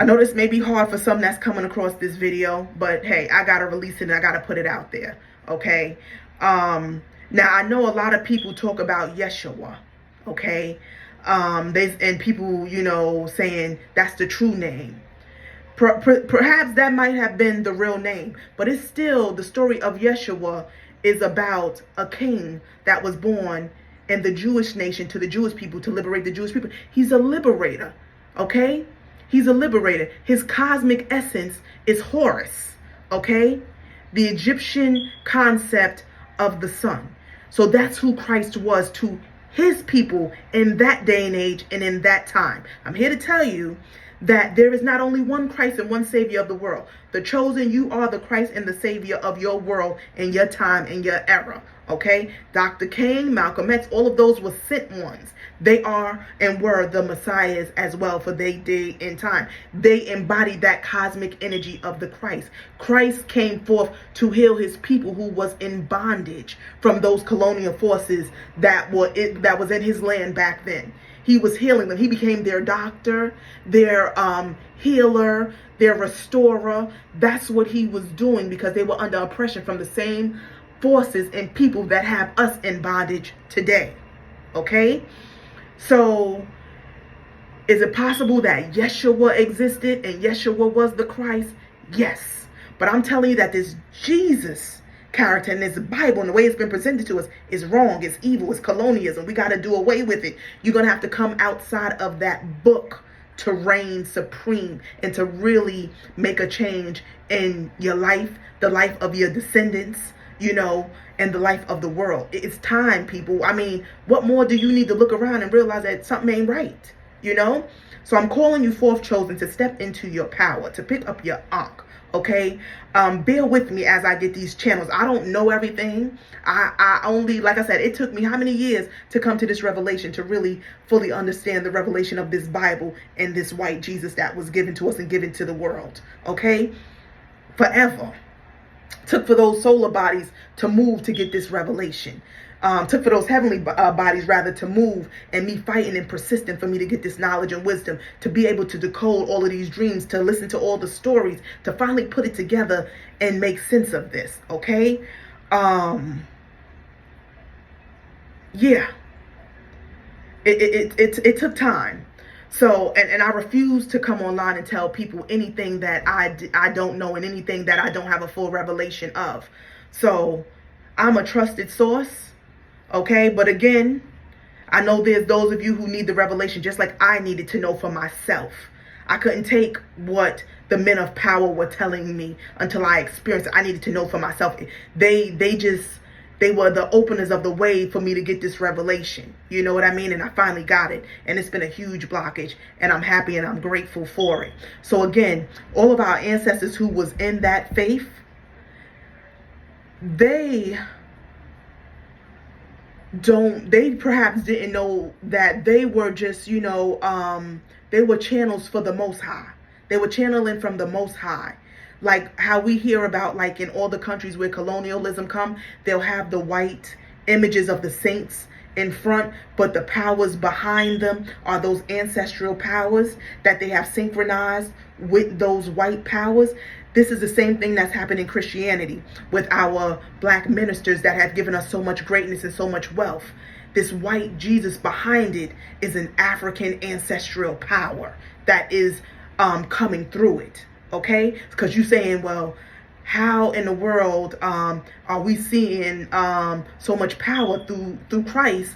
I know this may be hard for some that's coming across this video, but hey, I gotta release it and I gotta put it out there, okay? Now I know a lot of people talk about Yeshua, okay? And people, saying that's the true name. Perhaps that might have been the real name, but it's still, the story of Yeshua is about a king that was born in the Jewish nation to the Jewish people to liberate the Jewish people. He's a liberator, okay? He's a liberator. His cosmic essence is Horus, okay? The Egyptian concept of the sun. So that's who Christ was to his people in that day and age and in that time. I'm here to tell you that there is not only one Christ and one Savior of the world. The chosen, you are the Christ and the Savior of your world and your time and your era. Okay? Dr. King, Malcolm X, all of those were sent ones. They are and were the Messiahs as well for their day and time. They embodied that cosmic energy of the Christ. Christ came forth to heal his people who was in bondage from those colonial forces that was in his land back then. He was healing them. He became their doctor, their healer, their restorer. That's what he was doing because they were under oppression from the same forces and people that have us in bondage today. Okay? So, is it possible that Yeshua existed and Yeshua was the Christ? Yes. But I'm telling you that this Jesus character in this Bible and the way it's been presented to us is wrong, it's evil, it's colonialism. We got to do away with it. You're going to have to come outside of that book to reign supreme and to really make a change in your life, the life of your descendants, and the life of the world. It's time, people. I mean, what more do you need to look around and realize that something ain't right, So I'm calling you forth, chosen, to step into your power, to pick up your Anhk. Okay, bear with me as I get these channels. I don't know everything. I only, like I said, it took me how many years to come to this revelation, to really fully understand the revelation of this Bible and this white Jesus that was given to us and given to the world. Okay, forever. Took for those solar bodies to move to get this revelation. Took for those heavenly bodies rather to move, and me fighting and persistent for me to get this knowledge and wisdom, to be able to decode all of these dreams, to listen to all the stories, to finally put it together and make sense of this. Okay. Yeah, it took time. So, and I refuse to come online and tell people anything that I don't know and anything that I don't have a full revelation of. So I'm a trusted source. Okay, but again, I know there's those of you who need the revelation just like I needed to know for myself. I couldn't take what the men of power were telling me until I experienced it. I needed to know for myself. They were the openers of the way for me to get this revelation. You know what I mean? And I finally got it. And it's been a huge blockage. And I'm happy and I'm grateful for it. So again, all of our ancestors who was in that faith, they perhaps didn't know that they were just, they were channels for the Most High. They were channeling from the Most High. Like how we hear about, like in all the countries where colonialism come, they'll have the white images of the saints in front, but the powers behind them are those ancestral powers that they have synchronized with those white powers. This is the same thing that's happened in Christianity with our black ministers that have given us so much greatness and so much wealth. This white Jesus behind it is an African ancestral power that is coming through it. Okay, because you're saying, well, how in the world are we seeing so much power through Christ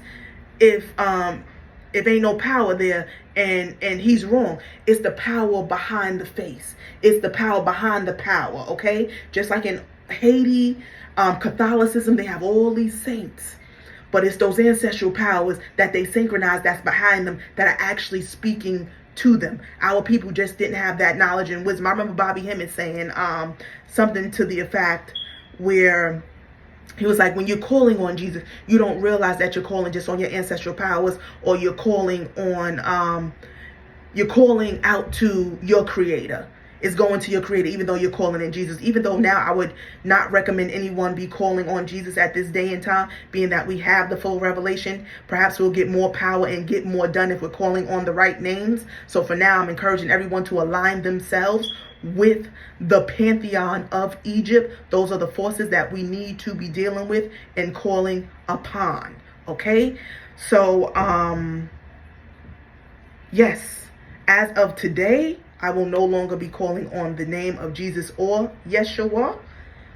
if ain't no power there? And he's wrong. It's the power behind the face. It's the power behind the power. Okay, just like in Haiti, Catholicism, they have all these saints, but it's those ancestral powers that they synchronize that's behind them that are actually speaking to them. Our people just didn't have that knowledge and wisdom. I remember Bobby Hemmett saying something to the effect where he was like, when you're calling on Jesus, you don't realize that you're calling just on your ancestral powers, or you're calling out to your creator. It's going to your creator, even though you're calling in Jesus. Even though now I would not recommend anyone be calling on Jesus at this day and time, being that we have the full revelation. Perhaps we'll get more power and get more done if we're calling on the right names. So for now, I'm encouraging everyone to align themselves with the pantheon of Egypt. Those are the forces that we need to be dealing with and calling upon. Okay? So, yes, as of today, I will no longer be calling on the name of Jesus or Yeshua.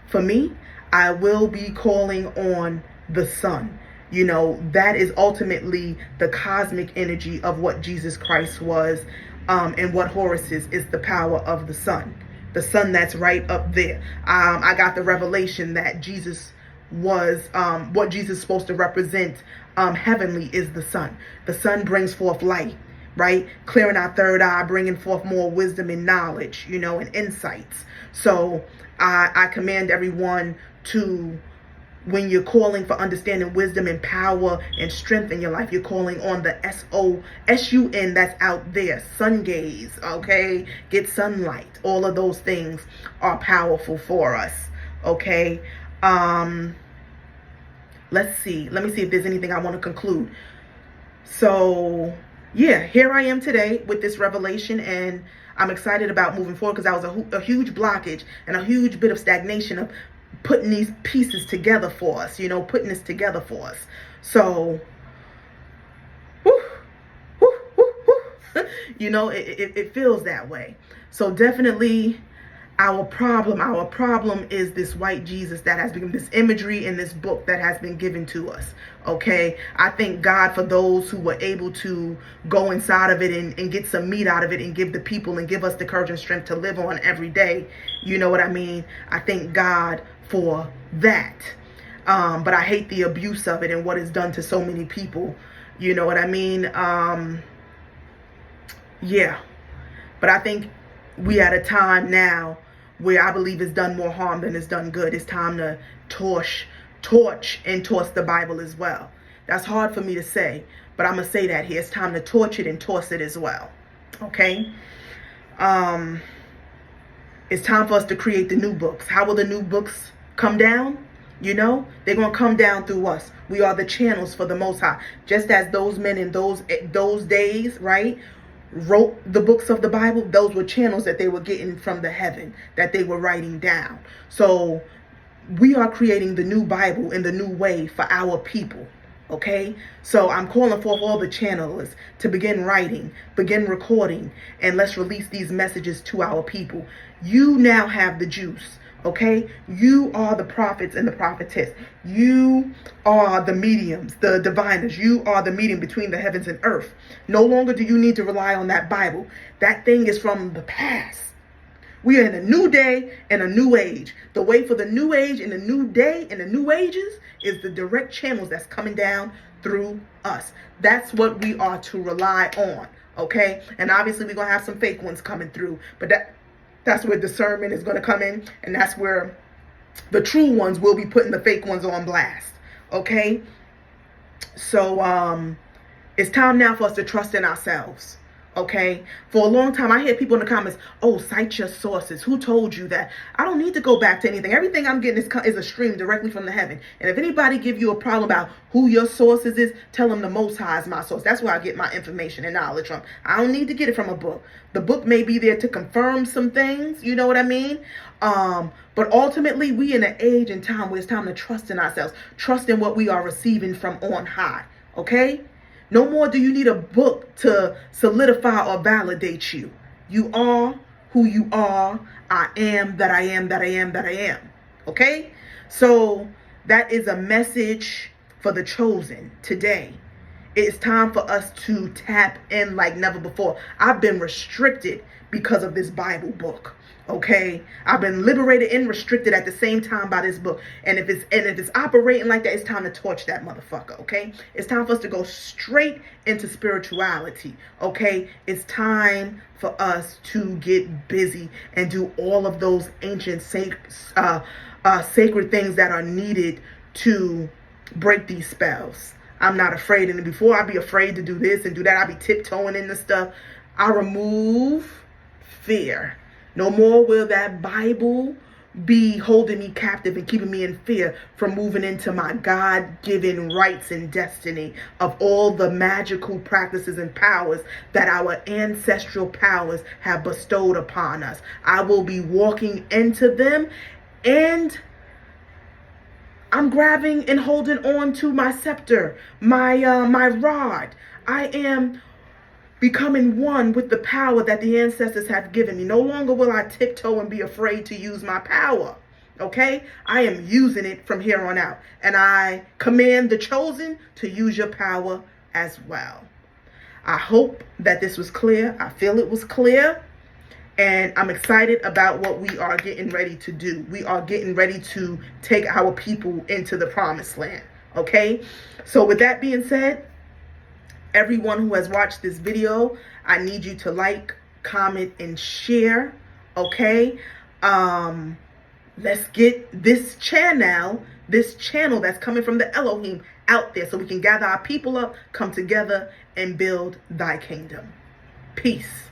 For me, I will be calling on the Son. That is ultimately the cosmic energy of what Jesus Christ was, and what Horus is the power of the Son. The Son that's right up there. I got the revelation that Jesus was, what Jesus is supposed to represent heavenly is the Son. The Son brings forth light. Right? Clearing our third eye, bringing forth more wisdom and knowledge, and insights. So I command everyone to, when you're calling for understanding, wisdom, and power and strength in your life, you're calling on the S-O-S-U-N that's out there. Sun gaze, okay? Get sunlight. All of those things are powerful for us, okay? Let's see. Let me see if there's anything I want to conclude. So yeah, here I am today with this revelation, and I'm excited about moving forward, because that was a huge blockage and a huge bit of stagnation of putting these pieces together for us, putting this together for us. So, it feels that way. So definitely, Our problem is this white Jesus that has become this imagery in this book that has been given to us. Okay, I thank God for those who were able to go inside of it and get some meat out of it and give the people and give us the courage and strength to live on every day. You know what I mean? I thank God for that. But I hate the abuse of it and what it's done to so many people. You know what I mean? Yeah. But I think we at a time now where I believe it's done more harm than it's done good. It's time to torch and toss the Bible as well. That's hard for me to say, but I'm going to say that here. It's time to torch it and toss it as well. Okay? It's time for us to create the new books. How will the new books come down? You know, they're going to come down through us. We are the channels for the Most High. Just as those men in those days, right, wrote the books of the Bible, those were channels that they were getting from the heaven, that they were writing down. So we are creating the new Bible in the new way for our people. Okay, so I'm calling for all the channelers to begin writing, begin recording, and let's release these messages to our people. You now have the juice. Okay, you are the prophets and the prophetess. You are the mediums, the diviners. You are the medium between the heavens and earth. No longer do you need to rely on that Bible. That thing is from the past. We are in a new day and a new age. The way for the new age and the new day and the new ages is the direct channels that's coming down through us. That's what we are to rely on. Okay, and obviously we're gonna have some fake ones coming through, but that's where discernment is going to come in. And that's where the true ones will be putting the fake ones on blast. Okay? So it's time now for us to trust in ourselves. Okay? For a long time, I hear people in the comments, oh, cite your sources. Who told you that? I don't need to go back to anything. Everything I'm getting is a stream directly from the heaven. And if anybody give you a problem about who your sources is, tell them the Most High is my source. That's where I get my information and knowledge from. I don't need to get it from a book. The book may be there to confirm some things. You know what I mean? But ultimately, we in an age and time where it's time to trust in ourselves. Trust in what we are receiving from on high. Okay? No more do you need a book to solidify or validate you. You are who you are. I am that I am that I am that I am. Okay? So that is a message for the chosen today. It's time for us to tap in like never before. I've been restricted because of this Bible book. Okay, I've been liberated and restricted at the same time by this book. And if it's operating like that, it's time to torch that motherfucker. Okay, it's time for us to go straight into spirituality. Okay, it's time for us to get busy and do all of those ancient sacred things that are needed to break these spells. I'm not afraid. And before I'd be afraid to do this and do that, I'd be tiptoeing into stuff. I remove fear. No more will that Bible be holding me captive and keeping me in fear from moving into my God-given rights and destiny of all the magical practices and powers that our ancestral powers have bestowed upon us. I will be walking into them, and I'm grabbing and holding on to my scepter, my rod. I am becoming one with the power that the ancestors have given me. No longer will I tiptoe and be afraid to use my power. Okay? I am using it from here on out. And I command the chosen to use your power as well. I hope that this was clear. I feel it was clear. And I'm excited about what we are getting ready to do. We are getting ready to take our people into the promised land. Okay? So with that being said, everyone who has watched this video, I need you to like, comment, and share. Okay? Let's get this channel that's coming from the Elohim out there so we can gather our people up, come together, and build thy kingdom. Peace.